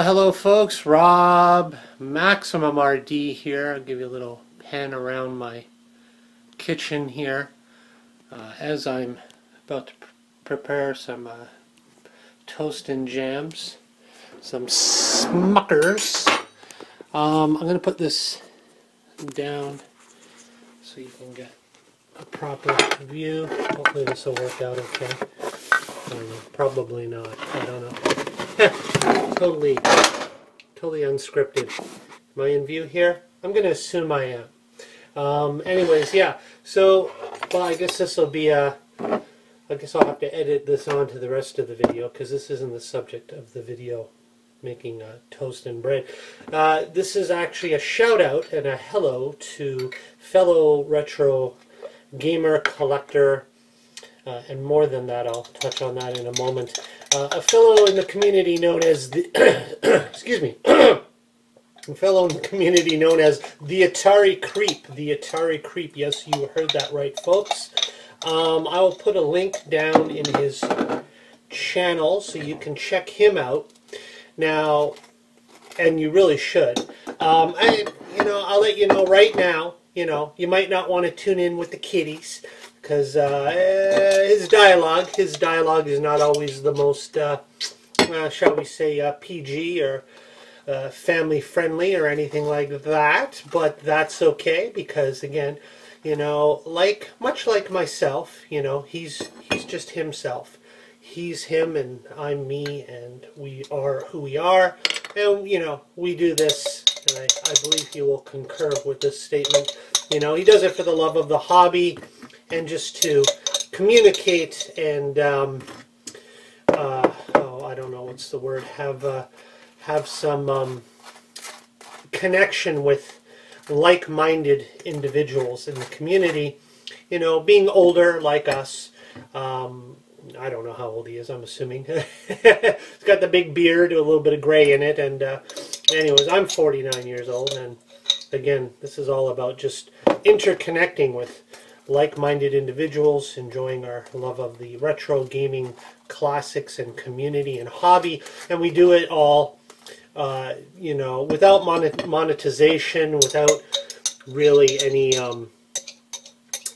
Hello folks, Rob, MaximumRD here. I'll give you a little pan around my kitchen here as I'm about to prepare some toast and jams, some Smuckers. I'm going to put this down so you can get a proper view. Hopefully this will work out okay. I don't know, probably not, I don't know. Totally unscripted. Am I in view here? I'm going to assume I am. Anyways, yeah. So, well, I guess this will be I guess I'll have to edit this onto the rest of the video because this isn't the subject of the video, making toast and bread. This is actually a shout out and a hello to fellow retro gamer, collector, and more than that. I'll touch on that in a moment. A fellow in the community known as the excuse me, a fellow in the community known as the Ataricreep. The Ataricreep. Yes, you heard that right, folks. I will put a link down in his channel so you can check him out. Now, and you really should. I'll let you know right now. You might not want to tune in with the kiddies, because his dialogue is not always the most, shall we say, PG or family friendly or anything like that. But that's okay, because again, much like myself, he's just himself. He's him and I'm me, and we are who we are, and we do this, and I believe he will concur with this statement. He does it for the love of the hobby, and just to communicate and I don't know what's the word, have some connection with like-minded individuals in the community. Being older like us. I don't know how old he is, I'm assuming. He's got the big beard, a little bit of gray in it, and anyways, I'm 49 years old, and again, this is all about just interconnecting with like-minded individuals, enjoying our love of the retro gaming classics and community and hobby, and we do it all, without monetization, without really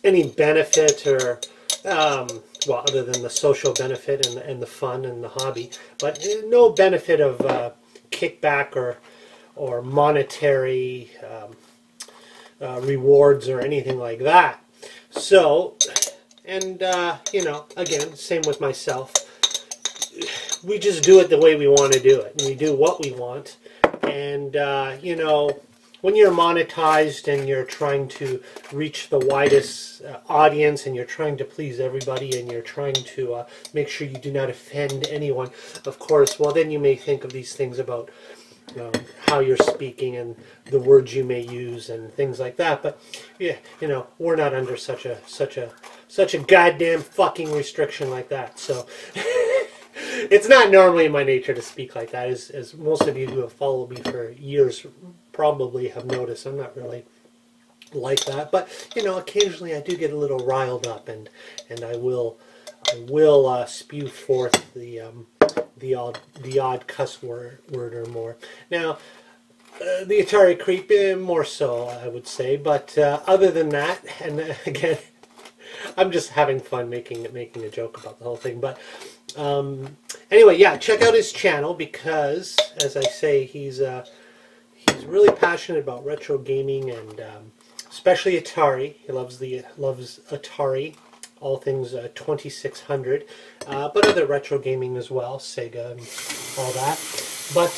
any benefit or, well, other than the social benefit and the fun and the hobby, but no benefit of kickback or monetary rewards or anything like that. So, and again, same with myself. We just do it the way we want to do it, and we do what we want. And when you're monetized and you're trying to reach the widest audience, and you're trying to please everybody, and you're trying to make sure you do not offend anyone, of course, well, then you may think of these things about how you're speaking and the words you may use and things like that. But yeah, we're not under such a goddamn fucking restriction like that. So it's not normally in my nature to speak like that, as most of you who have followed me for years probably have noticed. I'm not really like that, but occasionally I do get a little riled up, and I will spew forth the odd cuss word or more. Now, the Ataricreep, more so, I would say. But other than that, and again, I'm just having fun making a joke about the whole thing. But anyway, yeah, check out his channel, because, as I say, he's really passionate about retro gaming, and especially Atari. He loves Atari. All things 2600, but other retro gaming as well, Sega and all that. But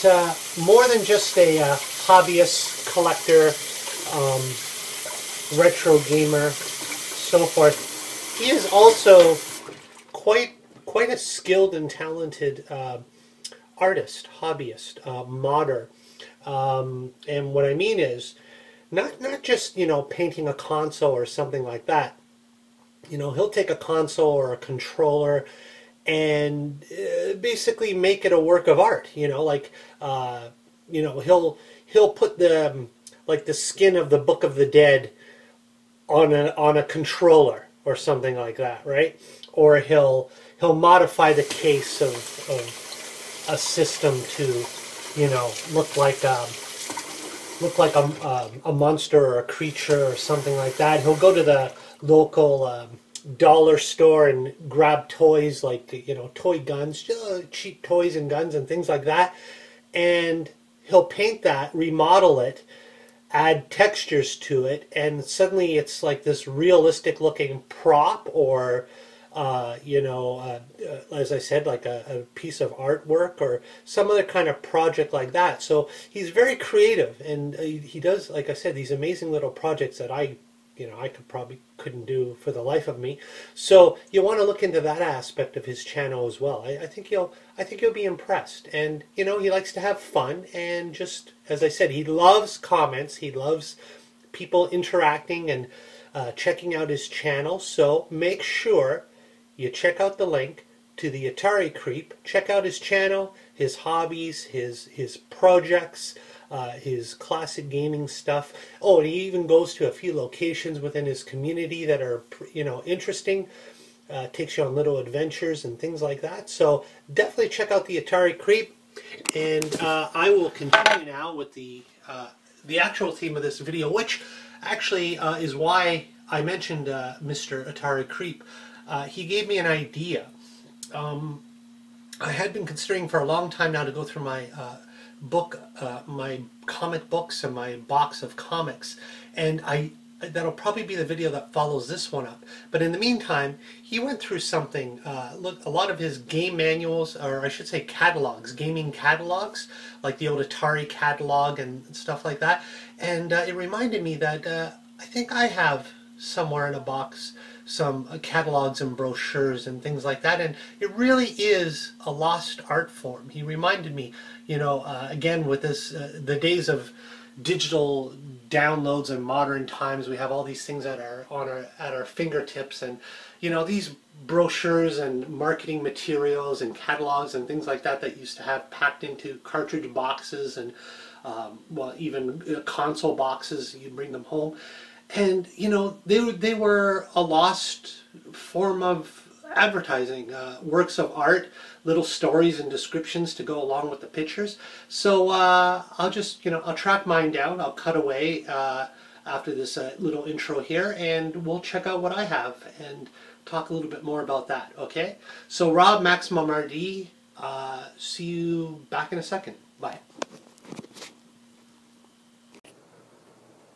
more than just a hobbyist, collector, retro gamer, so forth, he is also quite a skilled and talented artist, hobbyist, modder. And what I mean is, not just painting a console or something like that. He'll take a console or a controller and basically make it a work of art. He'll put the skin of the Book of the Dead on a controller or something like that, right? Or he'll modify the case of a system to you know, look like a monster or a creature or something like that. He'll go to the local dollar store and grab toys like, you know, toy guns, cheap toys and guns and things like that, and he'll paint that, remodel it, add textures to it, and suddenly it's like this realistic looking prop, or as I said, like a piece of artwork or some other kind of project like that. So he's very creative, and he does, like I said, these amazing little projects that I couldn't do for the life of me. So you want to look into that aspect of his channel as well. I think you'll be impressed. And you know, he likes to have fun, and just as I said, he loves comments. He loves people interacting and checking out his channel. So make sure you check out the link to the Ataricreep. Check out his channel, his hobbies, his projects, his classic gaming stuff. Oh, and he even goes to a few locations within his community that are, you know, interesting. Takes you on little adventures and things like that. So definitely check out the Ataricreep. And I will continue now with the actual theme of this video, which actually is why I mentioned Mr. Ataricreep. He gave me an idea. I had been considering for a long time now to go through my my comic books and my box of comics, and that'll probably be the video that follows this one up. But in the meantime, he went through something. Look, a lot of his game manuals, or I should say catalogs, gaming catalogs, like the old Atari catalog and stuff like that. And it reminded me that I think I have somewhere in a box some catalogs and brochures and things like that, and it really is a lost art form. He reminded me, you know, again with this, the days of digital downloads in modern times, we have all these things that are at our fingertips, and you know, these brochures and marketing materials and catalogs and things like that that used to have packed into cartridge boxes and well, even console boxes, you bring them home. And you know, they were a lost form of advertising, works of art, little stories and descriptions to go along with the pictures. So I'll just, you know, I'll track mine down. I'll cut away after this little intro here, and we'll check out what I have and talk a little bit more about that. Okay? So Rob, MaximumRD, see you back in a second. Bye.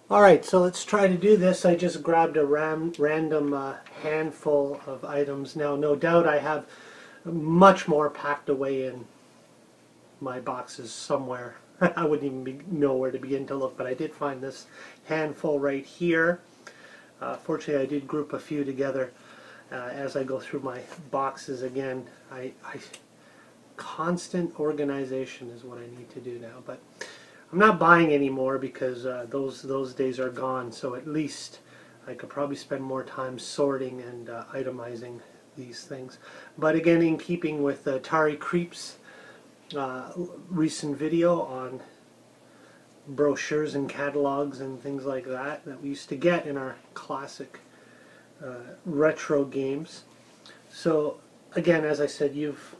Alright, so let's try to do this. I just grabbed a random handful of items. Now, no doubt I have much more packed away in my boxes somewhere. I wouldn't even know where to begin to look, but I did find this handful right here. Fortunately, I did group a few together as I go through my boxes again. Constant organization is what I need to do now, but I'm not buying anymore because those days are gone, so at least I could probably spend more time sorting and itemizing these things. But again, in keeping with Ataricreep's recent video on brochures and catalogs and things like that we used to get in our classic retro games. So again, as I said, you've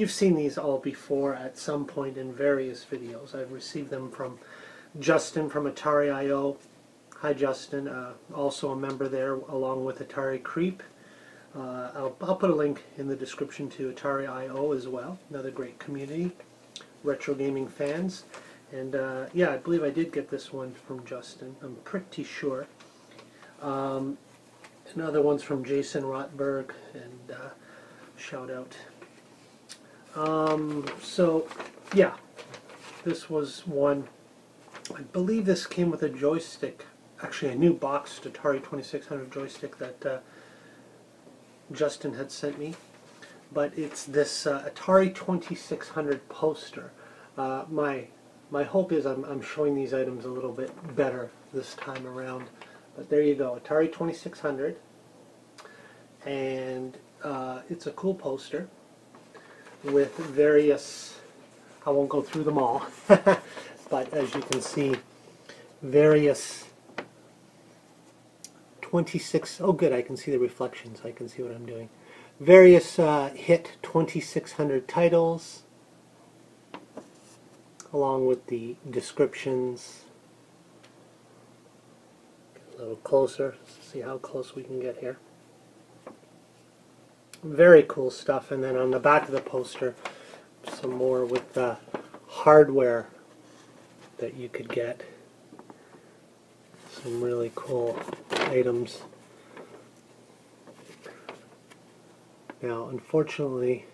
seen these all before at some point in various videos. I've received them from Justin from Atari.io. Hi Justin, also a member there along with Ataricreep. I'll put a link in the description to Atari.io as well, another great community, retro gaming fans. And yeah, I believe I did get this one from Justin, I'm pretty sure. And other ones from Jason Rotberg, and shout out. So yeah, this was one. I believe this came with a joystick, actually a new boxed Atari 2600 joystick that Justin had sent me. But it's this Atari 2600 poster. My hope is I'm showing these items a little bit better this time around. But there you go, Atari 2600, and it's a cool poster with various, I won't go through them all, but as you can see, various 26, oh good, I can see the reflections, I can see what I'm doing. Various hit 2600 titles, along with the descriptions. Get a little closer, see how close we can get here. Very cool stuff. And then on the back of the poster, some more with the hardware that you could get. Some really cool items. Now, unfortunately,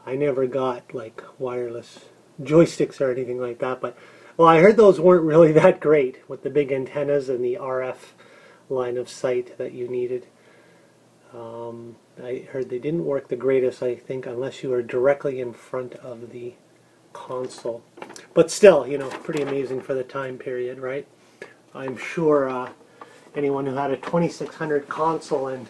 I never got like wireless joysticks or anything like that, but well, I heard those weren't really that great with the big antennas and the RF line of sight that you needed. I heard they didn't work the greatest, I think, unless you were directly in front of the console. But still, you know, pretty amazing for the time period, right? I'm sure anyone who had a 2600 console and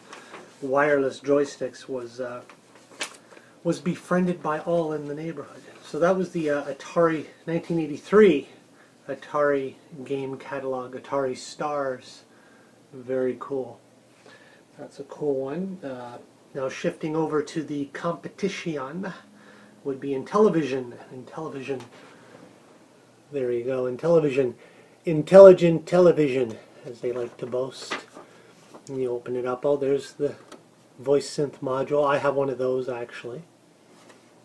wireless joysticks was befriended by all in the neighborhood. So that was the Atari 1983 Atari game catalog, Atari Stars. Very cool. That's a cool one. Now shifting over to the competition would be in television. In television, there you go. In television, intelligent television, as they like to boast. And you open it up. Oh, there's the voice synth module. I have one of those actually,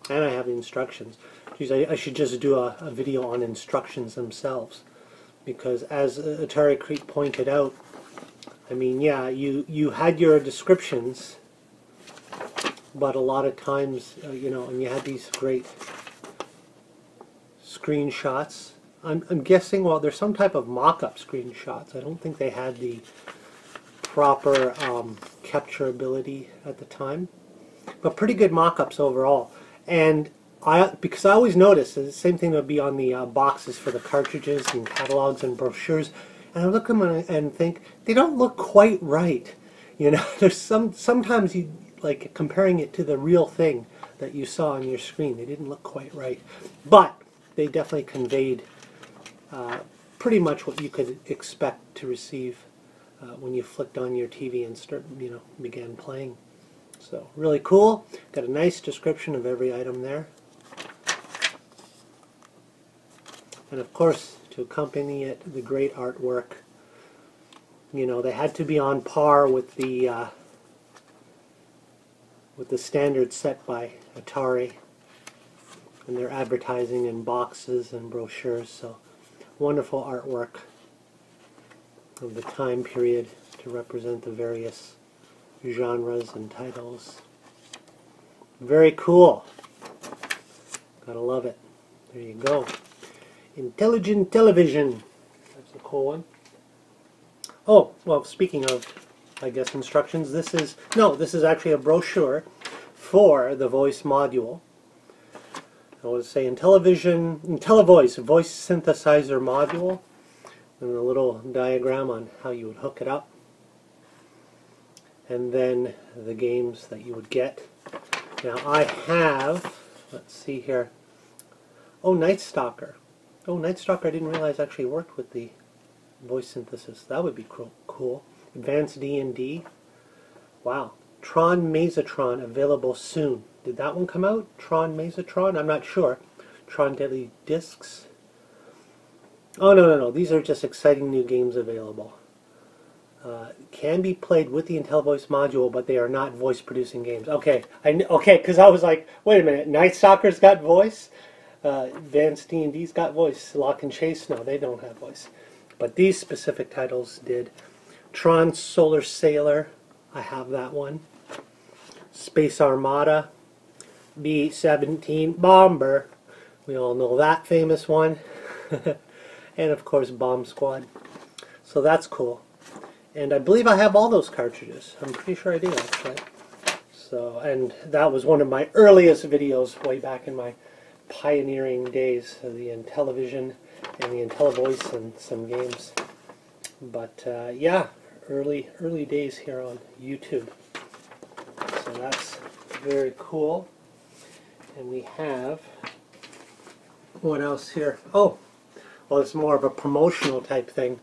and I have the instructions. Geez, I should just do a video on instructions themselves, because as Ataricreep pointed out, I mean, yeah, you had your descriptions, but a lot of times, you know, and you had these great screenshots. I'm guessing, well, there's some type of mock-up screenshots. I don't think they had the proper capture ability at the time, but pretty good mock-ups overall. And because I always notice the same thing would be on the boxes for the cartridges and catalogs and brochures, and I look at them and think they don't look quite right. You know, there's sometimes you like comparing it to the real thing that you saw on your screen. They didn't look quite right, but they definitely conveyed pretty much what you could expect to receive when you flicked on your TV and began playing. So really cool. Got a nice description of every item there. And of course, to accompany it, the great artwork. You know, they had to be on par with the standards set by Atari and their advertising in boxes and brochures. So wonderful artwork of the time period to represent the various genres and titles. Very cool. Gotta love it. There you go. Intelligent television. That's a cool one. Oh, well, speaking of, I guess, instructions, this is actually a brochure for the voice module. I would say IntelliVoice, voice synthesizer module, and a little diagram on how you would hook it up. And then the games that you would get. Now I have, let's see here, oh, Night Stalker. Oh, Night Stalker I didn't realize actually worked with the voice synthesis. That would be cool. Advanced D&D. Wow. Tron Mazatron available soon. Did that one come out? Tron Mazatron? I'm not sure. Tron Deadly Discs. Oh, no. These are just exciting new games available. Can be played with the IntelliVoice module, but they are not voice-producing games. Okay, because I was like, wait a minute, Night Stalker's got voice? Advanced D&D's got voice. Lock and Chase, no, they don't have voice. But these specific titles did. Tron Solar Sailor, I have that one. Space Armada, B-17 Bomber, we all know that famous one. And of course Bomb Squad. So that's cool. And I believe I have all those cartridges. I'm pretty sure I do actually. So, and that was one of my earliest videos way back in my pioneering days of the Intellivision and the IntelliVoice and some games. But yeah, early days here on YouTube. So that's very cool. And we have, what else here? Oh, well, it's more of a promotional type thing.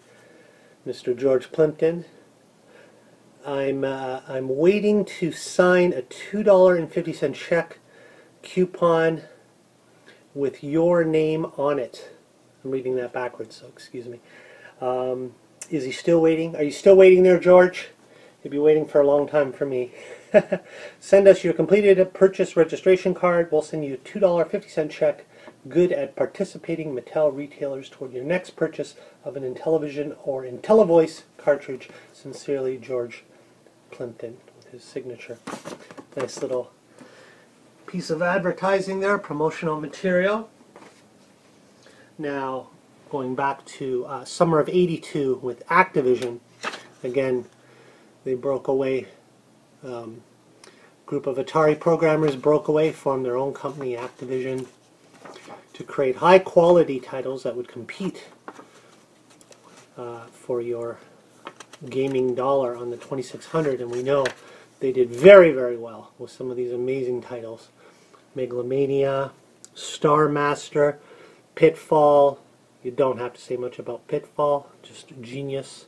Mr. George Plimpton. I'm waiting to sign a $2.50 check coupon with your name on it. I'm reading that backwards, so excuse me. Is he still waiting? Are you still waiting there, George? You'll be waiting for a long time for me. Send us your completed purchase registration card. We'll send you a $2.50 check, good at participating Mattel retailers, toward your next purchase of an Intellivision or IntelliVoice cartridge. Sincerely, George Plimpton, with his signature. Nice little piece of advertising there, promotional material. Now, going back to summer of '82 with Activision, again, they broke away. Group of Atari programmers broke away, formed their own company, Activision, to create high-quality titles that would compete for your gaming dollar on the 2600, and we know they did very, very well with some of these amazing titles. Megalomania, Star Master, Pitfall. You don't have to say much about Pitfall, just genius.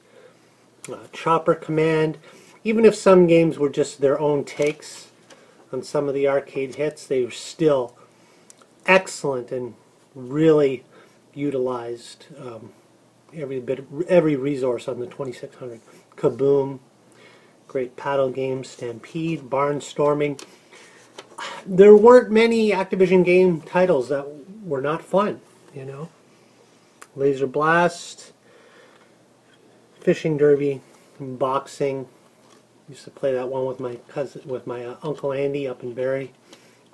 Chopper Command. Even if some games were just their own takes on some of the arcade hits, they were still excellent and really utilized every resource on the 2600. Kaboom, great paddle games, Stampede, Barnstorming. There weren't many Activision game titles that were not fun, you know. Laser Blast, Fishing Derby, boxing. Used to play that one with my cousin, with my Uncle Andy up in Barrie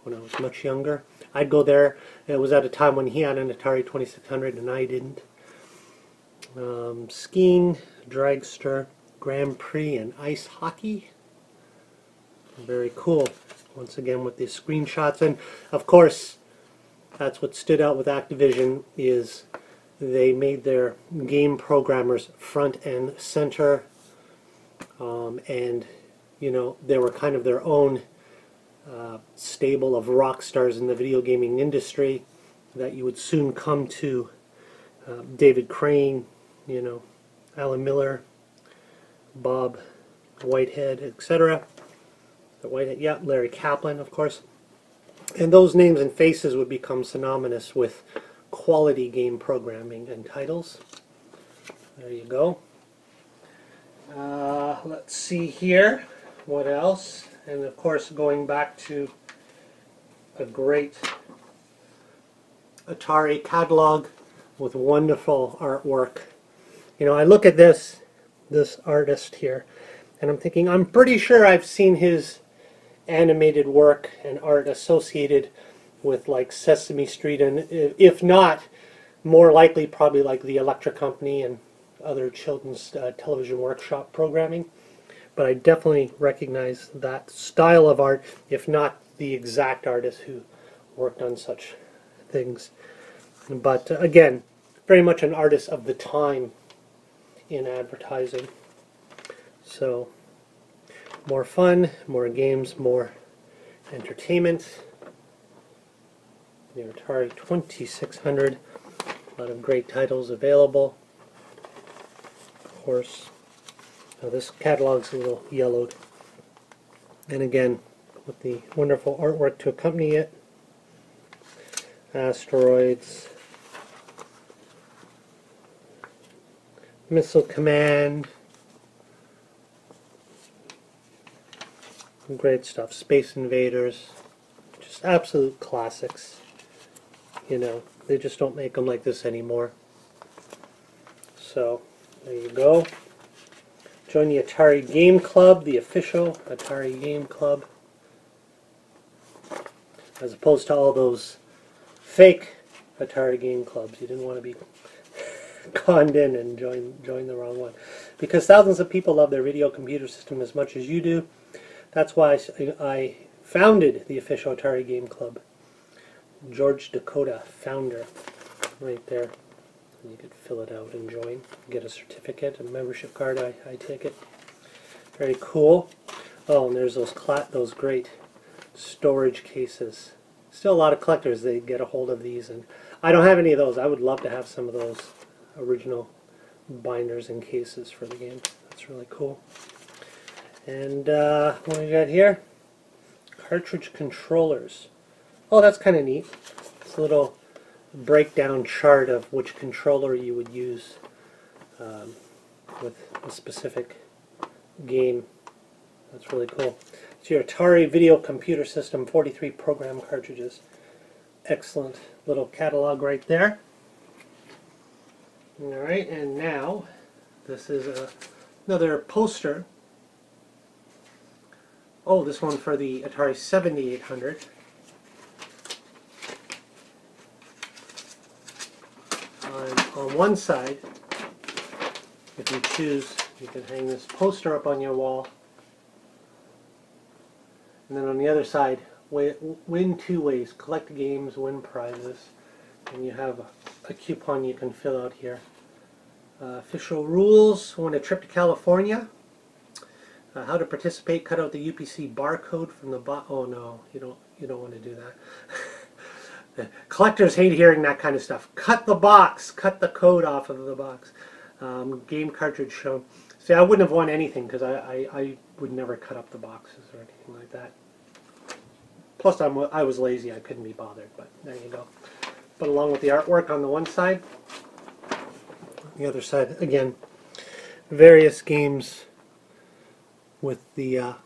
when I was much younger. I'd go there. It was at a time when he had an Atari 2600 and I didn't. Skiing, dragster, Grand Prix, and ice hockey. Very cool. Once again with these screenshots, and of course, that's what stood out with Activision, is they made their game programmers front and center. And you know, they were kind of their own stable of rock stars in the video gaming industry that you would soon come to. David Crane, you know, Alan Miller, Bob Whitehead, etc. Whitehead, yeah, Larry Kaplan, of course. And those names and faces would become synonymous with quality game programming and titles. There you go. Let's see here. What else? And of course, going back to a great Atari catalog with wonderful artwork. You know, I look at this artist here, and I'm thinking, I'm pretty sure I've seen his animated work and art associated with like Sesame Street, and if not, more likely probably like the Electric Company and other children's television workshop programming. But I definitely recognize that style of art, if not the exact artist who worked on such things. But again, very much an artist of the time in advertising. So, more fun, more games, more entertainment. The Atari 2600, a lot of great titles available. Of course, now this catalog's a little yellowed. And again, with the wonderful artwork to accompany it. Asteroids, Missile Command, great stuff. Space Invaders, just absolute classics. You know, they just don't make them like this anymore. So, there you go. Join the Atari Game Club, the official Atari Game Club, as opposed to all those fake Atari Game Clubs. You didn't want to be conned in and join the wrong one, because thousands of people love their video computer system as much as you do. That's why I founded the official Atari Game Club. George Dakota, founder, right there. And you could fill it out and join. Get a certificate, a membership card. I take it. Very cool. Oh, and there's those great storage cases. Still a lot of collectors, they get a hold of these, and I don't have any of those. I would love to have some of those original binders and cases for the game. That's really cool. And what do we got here? Cartridge controllers. Oh, that's kind of neat. It's a little breakdown chart of which controller you would use with a specific game. That's really cool. It's your Atari Video Computer System 43 program cartridges. Excellent little catalog right there. Alright, and now this is another poster. Oh, this one for the Atari 7800. On one side, if you choose, you can hang this poster up on your wall. And then on the other side, win 2 ways. Collect games, win prizes. And you have a coupon you can fill out here. Official rules: win a trip to California. How to participate: cut out the UPC barcode from the oh no, you don't want to do that. The collectors hate hearing that kind of stuff. Cut the box. Cut the code off of the box. Game cartridge shown. See, I wouldn't have won anything because I would never cut up the boxes or anything like that. Plus, I was lazy. I couldn't be bothered. But there you go. But along with the artwork on the one side, the other side, again, various games with the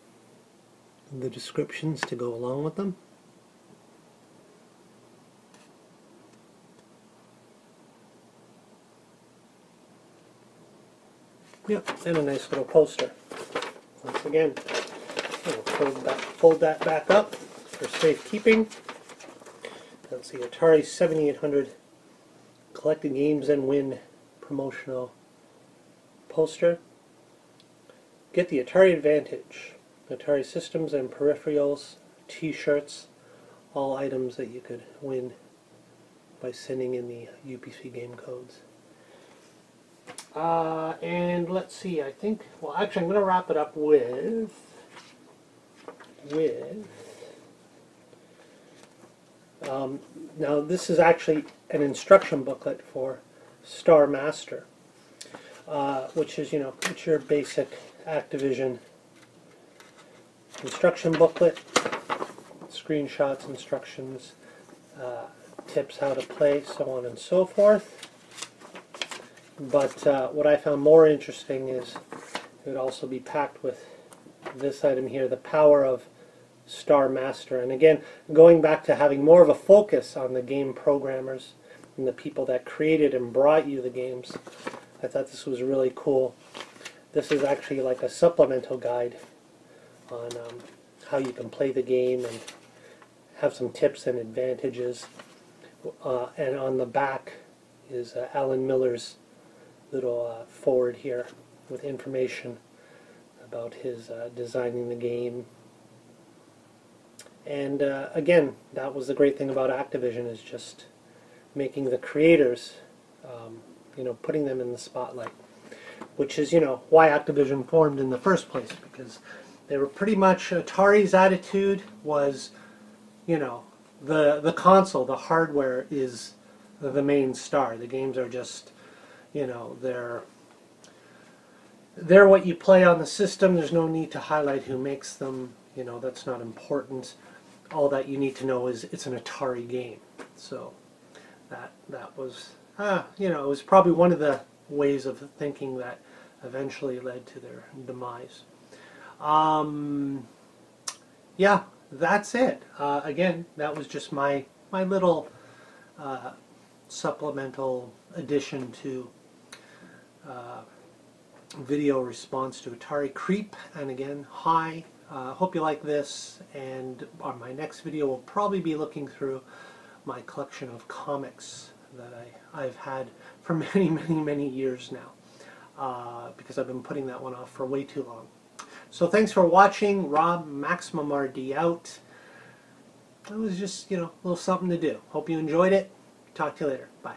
descriptions to go along with them. Yep, and a nice little poster. Once again, we'll fold that back up for safekeeping. That's the Atari 7800 Collected Games and Win promotional poster. Get the Atari Advantage. Atari systems and peripherals, t-shirts, all items that you could win by sending in the UPC game codes. And let's see, I think, well actually I'm going to wrap it up with now this is actually an instruction booklet for Star Master, which is, it's your basic Activision instruction booklet, screenshots, instructions, tips how to play, so on and so forth. But what I found more interesting is it would also be packed with this item here, the power of Star Master. And again, going back to having more of a focus on the game programmers and the people that created and brought you the games, I thought this was really cool. This is actually like a supplemental guide on how you can play the game and have some tips and advantages. And on the back is Alan Miller's little forward here with information about his designing the game. And again, that was the great thing about Activision, is just making the creators, putting them in the spotlight, which is, why Activision formed in the first place, because they were pretty much, Atari's attitude was, the console, the hardware is the main star. The games are just, they're what you play on the system. There's no need to highlight who makes them. That's not important. All that you need to know is it's an Atari game. So that was, it was probably one of the ways of thinking that eventually led to their demise. Yeah, that's it. Again, that was just my little supplemental addition to video response to Ataricreep. And again, hi, hope you like this, and on my next video we'll probably be looking through my collection of comics that I've had for many years now, because I've been putting that one off for way too long. So thanks for watching. Rob, MaximumRD out. It was just, a little something to do. Hope you enjoyed it. Talk to you later. Bye.